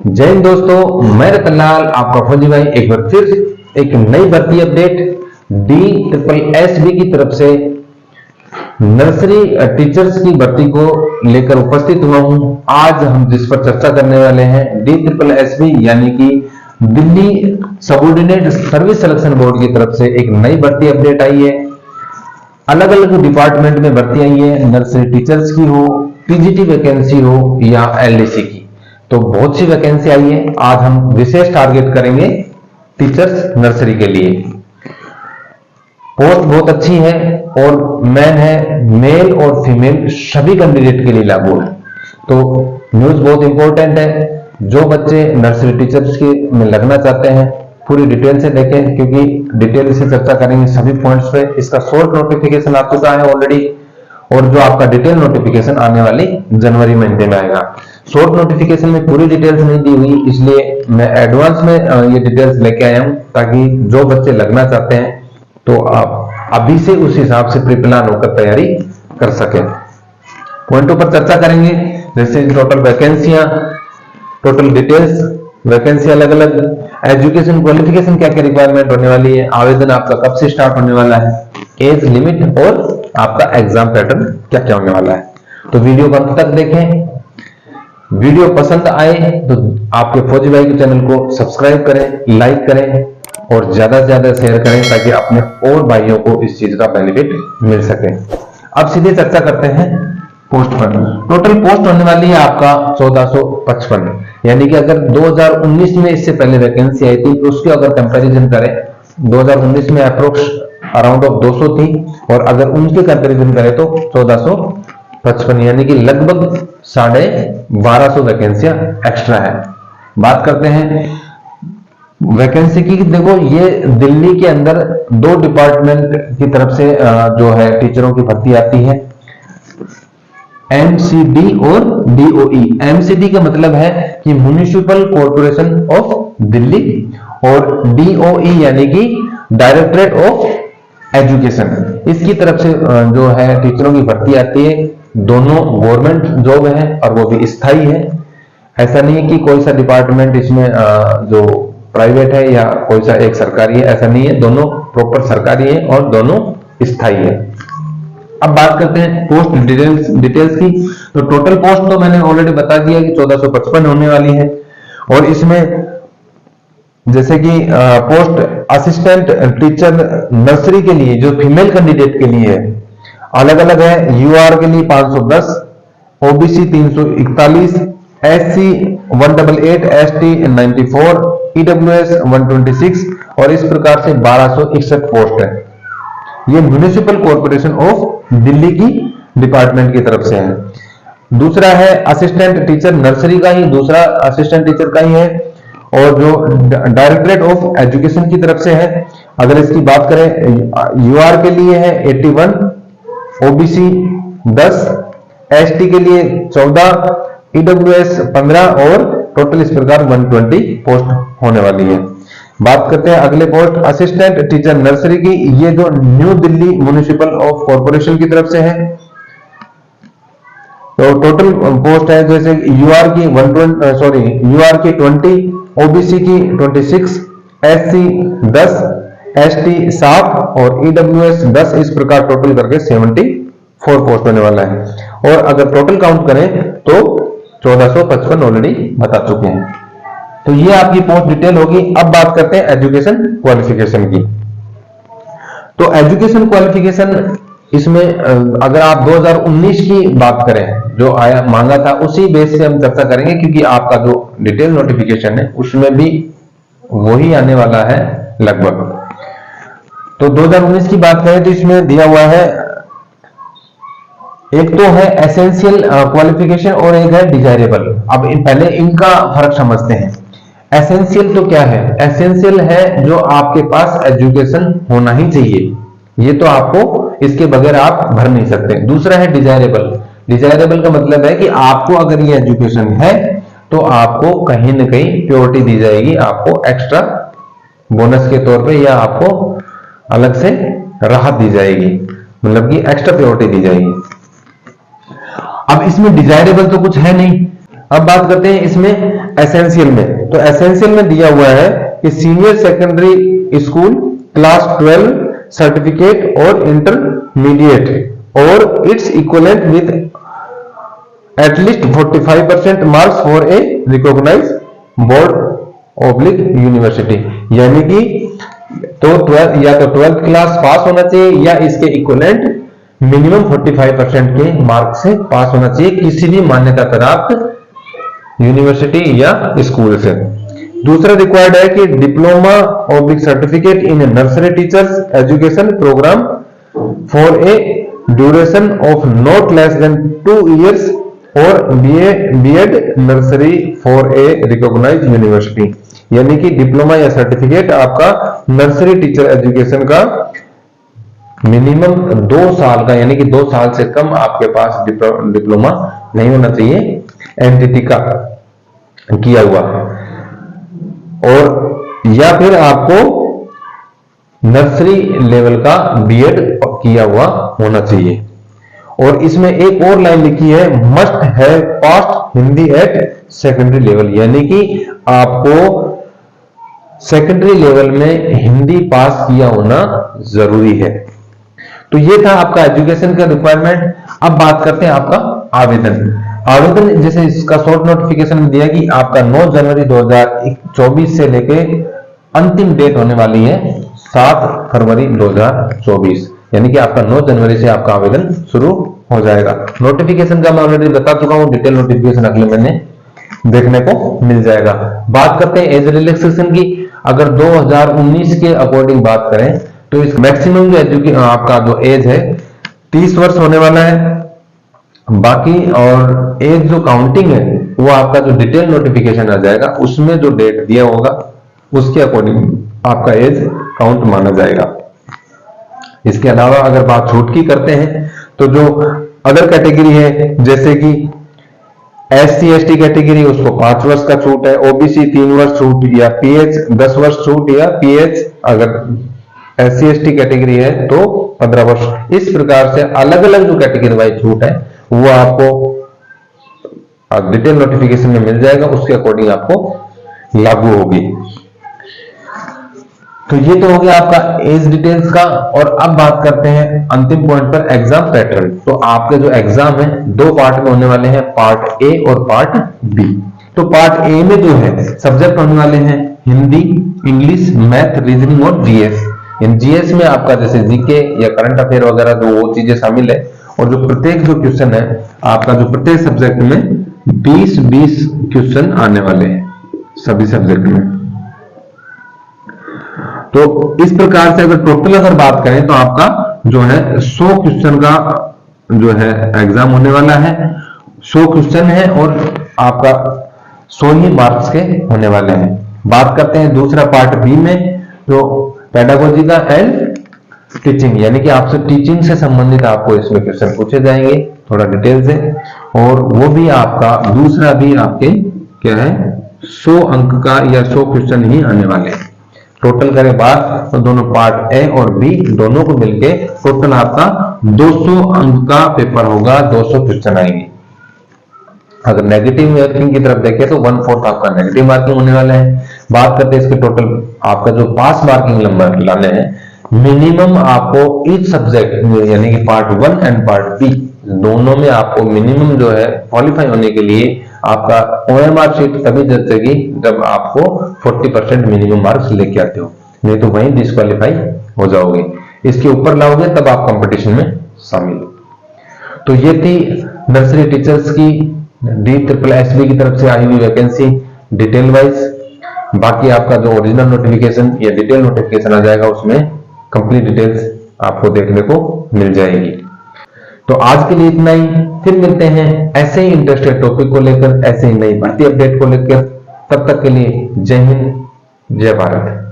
जय हिंद दोस्तों, मैं रतनलाल आपका फौजी भाई एक बार फिर एक नई भर्ती अपडेट DSSB की तरफ से नर्सरी टीचर्स की भर्ती को लेकर उपस्थित हुआ हूं। आज हम जिस पर चर्चा करने वाले हैं DSSB यानी कि Delhi subordinate service selection board की तरफ से एक नई भर्ती अपडेट आई है। अलग अलग डिपार्टमेंट में भर्ती आई है, नर्सरी टीचर्स की हो, PGT वैकेंसी हो या LDC की, तो बहुत सी वैकेंसी आई है। आज हम विशेष टारगेट करेंगे टीचर्स नर्सरी के लिए। पोस्ट बहुत अच्छी है और मैन है, मेल और फीमेल सभी कैंडिडेट के लिए लागू है। तो न्यूज बहुत इंपॉर्टेंट है। जो बच्चे नर्सरी टीचर्स के में लगना चाहते हैं पूरी डिटेल से देखें, क्योंकि डिटेल से चर्चा करेंगे सभी पॉइंट्स पे। इसका शॉर्ट नोटिफिकेशन आ चुका है ऑलरेडी, और जो आपका डिटेल नोटिफिकेशन आने वाली जनवरी महीने में आएगा। शॉर्ट नोटिफिकेशन में पूरी डिटेल्स नहीं दी हुई, इसलिए मैं एडवांस में ये डिटेल्स लेके आया हूं, ताकि जो बच्चे लगना चाहते हैं तो आप अभी से उस हिसाब से प्री प्लान होकर तैयारी कर सके। पॉइंटों पर चर्चा करेंगे, जैसे टोटल वैकेंसियां, टोटल डिटेल्स, वैकेंसी अलग अलग, एजुकेशन क्वालिफिकेशन क्या क्या रिक्वायरमेंट होने वाली है, आवेदन आपका कब से स्टार्ट होने वाला है, एज लिमिट और आपका एग्जाम पैटर्न क्या क्या होने वाला है। तो वीडियो को अंत तक देखें। वीडियो पसंद आए तो आपके फौजी भाई के चैनल को सब्सक्राइब करें, लाइक करें और ज्यादा से ज्यादा शेयर करें, ताकि अपने और भाइयों को इस चीज का बेनिफिट मिल सके। अब सीधे चर्चा करते हैं पोस्ट पर। टोटल पोस्ट होने वाली है आपका 1455, यानी कि अगर 2019 में इससे पहले वैकेंसी आई थी तो उसके अगर कंपैरिजन करें, 2019 में अप्रोक्स अराउंड ऑफ 200 थी, और अगर उनके कंपैरिजन करें तो 1455, यानी कि लगभग 1250 वैकेंसियां एक्स्ट्रा है। बात करते हैं वैकेंसी की। देखो, ये दिल्ली के अंदर 2 डिपार्टमेंट की तरफ से जो है टीचरों की भर्ती आती है, MCD और DOE। MCD का मतलब है कि म्युनिसिपल कॉर्पोरेशन ऑफ दिल्ली, और DOE यानी कि डायरेक्टरेट ऑफ एजुकेशन। इसकी तरफ से जो है टीचरों की भर्ती आती है। दोनों गवर्नमेंट जॉब है और वो भी स्थायी है। ऐसा नहीं है कि कोई सा डिपार्टमेंट इसमें जो प्राइवेट है या कोई सा एक सरकारी है, ऐसा नहीं है। दोनों प्रॉपर सरकारी है और दोनों स्थायी है। अब बात करते हैं पोस्ट डिटेल्स की। तो टोटल पोस्ट तो मैंने ऑलरेडी बता दिया कि 1455 होने वाली है, और इसमें जैसे कि पोस्ट असिस्टेंट टीचर नर्सरी के लिए जो फीमेल कैंडिडेट के लिए अलग अलग है। UR के लिए 510, OBC 341, SC 188, ST 94, EWS 126, और इस प्रकार से 1261 पोस्ट है। ये म्युनिसिपल कॉर्पोरेशन ऑफ दिल्ली की डिपार्टमेंट की तरफ से है। दूसरा है असिस्टेंट टीचर नर्सरी का ही, दूसरा असिस्टेंट टीचर का ही है, और जो डायरेक्टरेट ऑफ एजुकेशन की तरफ से है। अगर इसकी बात करें, UR के लिए है 81, OBC 10, ST के लिए 14, EWS 15, और टोटल इस प्रकार 120 पोस्ट होने वाली है। बात करते हैं अगले पोस्ट असिस्टेंट टीचर नर्सरी की। ये जो new Delhi municipal of corporation की तरफ से है। तो टोटल पोस्ट है जैसे UR की 20, OBC की 26, SC 10, ST 7 और EWS 10, इस प्रकार टोटल करके 74 पोस्ट होने वाला है। और अगर टोटल काउंट करें तो 1455 ऑलरेडी बता चुके हैं। तो ये आपकी पोस्ट डिटेल होगी। अब बात करते हैं एजुकेशन क्वालिफिकेशन की। तो एजुकेशन क्वालिफिकेशन इसमें अगर आप 2019 की बात करें, जो आया मांगा था, उसी बेस से हम चर्चा करेंगे, क्योंकि आपका जो डिटेल नोटिफिकेशन है उसमें भी वही आने वाला है लगभग। तो 2019 की बात करें तो इसमें दिया हुआ है, एक तो है एसेंशियल क्वालिफिकेशन और एक है डिजायरेबल। अब पहले इनका फर्क समझते हैं। एसेंशियल तो क्या है? एसेंशियल है जो आपके पास एजुकेशन होना ही चाहिए, ये तो आपको इसके बगैर आप भर नहीं सकते। दूसरा है डिजायरेबल। डिजायरेबल का मतलब है कि आपको अगर ये एजुकेशन है तो आपको कहीं ना कहीं प्योरिटी दी जाएगी, आपको एक्स्ट्रा बोनस के तौर पे, या आपको अलग से राहत दी जाएगी, मतलब कि एक्स्ट्रा प्योरिटी दी जाएगी। अब इसमें डिजायरेबल तो कुछ है नहीं। अब बात करते हैं इसमें एसेंशियल में। तो एसेंशियल में दिया हुआ है कि senior secondary school class 12 certificate और इंटरमीडिएट और its equivalent with at least 45% marks for a recognise board oblique university, यानी कि तो 12 या तो 12th क्लास पास होना चाहिए या इसके इक्विवेलेंट मिनिमम 45% के मार्क्स से पास होना चाहिए किसी भी मान्यता प्राप्त यूनिवर्सिटी या स्कूल से। दूसरा रिक्वायर्ड है कि diploma oblique certificate in nursery teachers education programme for a duration of not less than 2 years और BEd nursery for a recognised university, यानी कि डिप्लोमा या सर्टिफिकेट आपका नर्सरी टीचर एजुकेशन का मिनिमम 2 साल का, यानी कि 2 साल से कम आपके पास डिप्लोमा नहीं होना चाहिए एनटीटी का किया हुआ, और या फिर आपको नर्सरी लेवल का बीएड किया हुआ होना चाहिए। और इसमें एक और लाइन लिखी है must have passed Hindi at secondary level, यानी कि आपको सेकेंडरी लेवल में हिंदी पास किया होना जरूरी है। तो ये था आपका एजुकेशन का रिक्वायरमेंट। अब बात करते हैं आपका आवेदन। आवेदन जैसे इसका शॉर्ट नोटिफिकेशन में दिया कि आपका 9 जनवरी 2024 से लेके अंतिम डेट होने वाली है 7 फरवरी 2024, यानी कि आपका 9 जनवरी से आपका आवेदन शुरू हो जाएगा। नोटिफिकेशन का मैं ऑलरेडी बता चुका हूं, डिटेल नोटिफिकेशन अगले महीने देखने को मिल जाएगा। बात करते हैं एज रिलैक्सेशन की। अगर 2019 के अकॉर्डिंग बात करें तो इस मैक्सिमम जो आपका जो एज है 30 वर्ष होने वाला है। बाकी और एज जो काउंटिंग है वो आपका जो डिटेल नोटिफिकेशन आ जाएगा उसमें जो डेट दिया होगा उसके अकॉर्डिंग आपका एज काउंट माना जाएगा। इसके अलावा अगर बात छूट की करते हैं तो जो अदर कैटेगरी है जैसे कि SC ST कैटेगरी उसको 5 वर्ष का छूट है, OBC 3 वर्ष छूट या PH 10 वर्ष छूट या PH अगर SC ST कैटेगरी है तो 15 वर्ष। इस प्रकार से अलग अलग जो कैटेगरी वाइज छूट है वो आपको डिटेल नोटिफिकेशन में मिल जाएगा, उसके अकॉर्डिंग आपको लागू होगी। तो ये तो हो गया आपका एज डिटेल्स का। और अब बात करते हैं अंतिम पॉइंट पर एग्जाम पैटर्न। तो आपके जो एग्जाम है 2 पार्ट में होने वाले हैं, पार्ट ए और पार्ट बी। तो पार्ट ए में जो है सब्जेक्ट होने वाले हैं हिंदी, इंग्लिश, मैथ, रीजनिंग और जीएस। इन जीएस में आपका जैसे जीके या करंट अफेयर वगैरह जो वो चीजें शामिल है, और जो प्रत्येक जो क्वेश्चन है आपका जो प्रत्येक सब्जेक्ट में 20-20 क्वेश्चन आने वाले हैं सभी सब्जेक्ट में। तो इस प्रकार से अगर टोटल अगर बात करें तो आपका जो है 100 क्वेश्चन का जो है एग्जाम होने वाला है। 100 क्वेश्चन है और आपका 100 ही मार्क्स के होने वाले हैं। बात करते हैं दूसरा पार्ट बी में, जो पेडागोजी का एंड टीचिंग, यानी कि आपसे टीचिंग से संबंधित आपको इसमें क्वेश्चन पूछे जाएंगे थोड़ा डिटेल से, और वो भी आपका दूसरा भी आपके क्या है 100 अंक का या 100 क्वेश्चन ही आने वाले हैं। टोटल करें बात तो दोनों पार्ट ए और बी दोनों को मिलके टोटल आपका 200 अंक का पेपर होगा, 200 क्वेश्चन आएंगे। अगर नेगेटिव मार्किंग की तरफ देखें तो 1/4 आपका नेगेटिव मार्किंग होने वाला है। बात करते हैं इसके टोटल आपका जो पास मार्किंग नंबर लाने हैं, मिनिमम आपको ईच सब्जेक्ट यानी कि पार्ट 1 एंड पार्ट बी दोनों में आपको मिनिमम जो है क्वालिफाई होने के लिए आपका OMR शीट तभी जचेगी जब आपको 40% मिनिमम मार्क्स लेके आते हो, नहीं तो वहीं डिस्क्वालीफाई हो जाओगे। इसके ऊपर लाओगे तब आप कंपटीशन में शामिल हो। तो ये थी नर्सरी टीचर्स की DSSB की तरफ से आई हुई वैकेंसी डिटेल वाइज। बाकी आपका जो ओरिजिनल नोटिफिकेशन या डिटेल नोटिफिकेशन आ जाएगा उसमें कंप्लीट डिटेल्स आपको देखने को मिल जाएगी। तो आज के लिए इतना ही, फिर मिलते हैं ऐसे ही इंटरेस्टेड टॉपिक को लेकर, ऐसे ही नई भर्ती अपडेट को लेकर। तब तक के लिए जय हिंद, जय भारत।